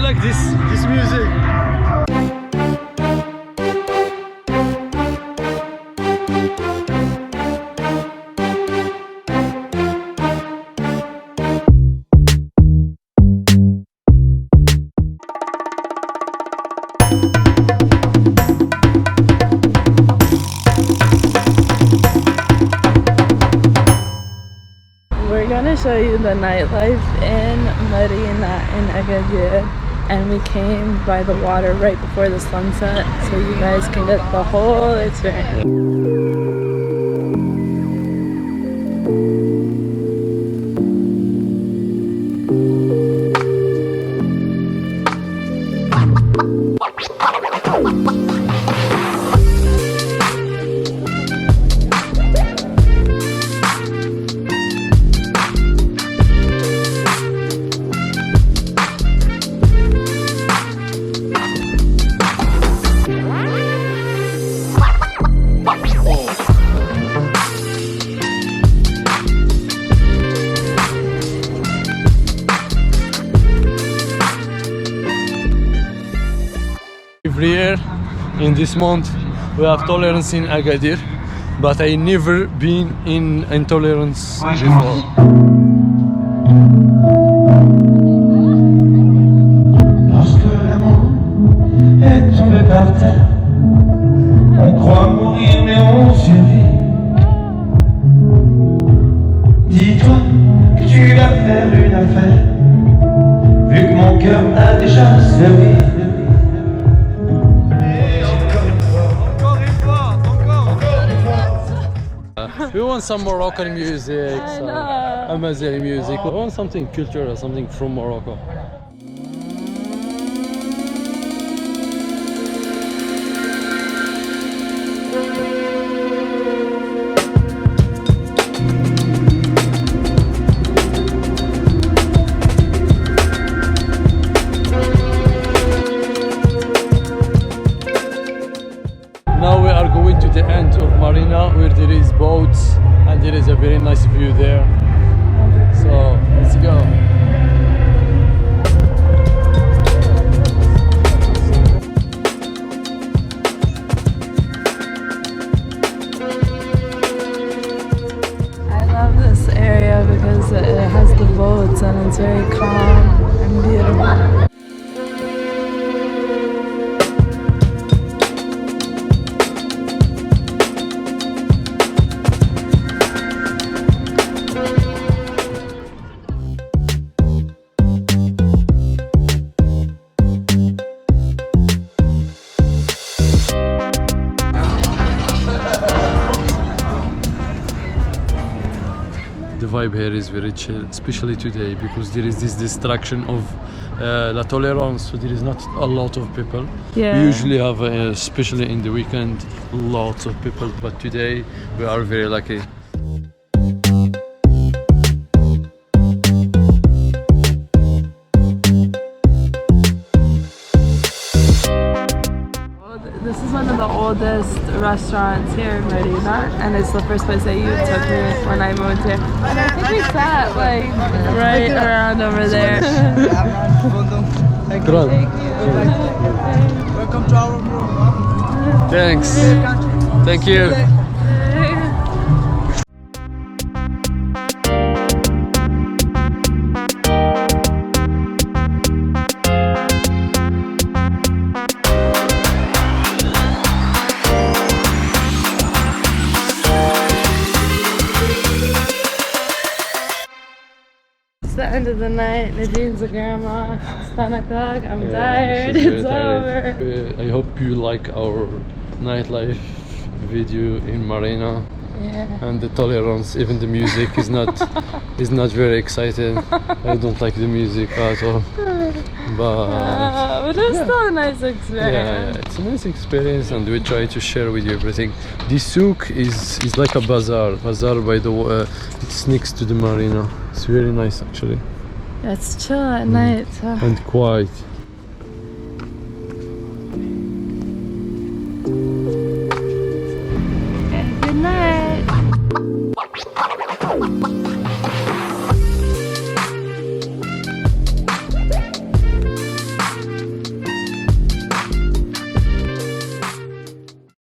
like this music. We're gonna show you the nightlife in Marina in Agadir, and we came by the water right before the sunset so you guys can get the whole experience. Every year in this month we have tolerance in Agadir, but I never been in intolerance before. Lorsque l'amour est tombé par terre, on croit mourir mais on survit. Dis-toi que tu vas faire une affaire, vu que mon cœur a déjà servi. We want some Moroccan music, some Amazigh music. We want something cultural, something from Morocco. Now we are going to the end of Marina where there is boats and there is a very nice view there. So let's go. I love this area because it has the boats and it's very calm and beautiful. The vibe here is very chill, especially today because there is this distraction of La Tolerance, so there is not a lot of people. Yeah. We usually have, especially in the weekend, lots of people, but today we are very lucky. This is one of the oldest restaurants here in Marina, and it's the first place that you took me when I moved here. And I think we sat like right around over there. Thank you. Welcome to our room. Thanks. Thank you. It's the end of the night. Nadine's a grandma. It's 10 o'clock. I'm tired. It's over. I hope you like our nightlife video in Marina. Yeah. And the tolerance, even the music is not very exciting. I don't like the music at all. But it's still a nice experience. Yeah, it's a nice experience, and we try to share with you everything. This souk is like a bazaar by the it's next to the marina. It's very nice actually. Yeah, it's chill at night. So. And quiet. Okay, good night.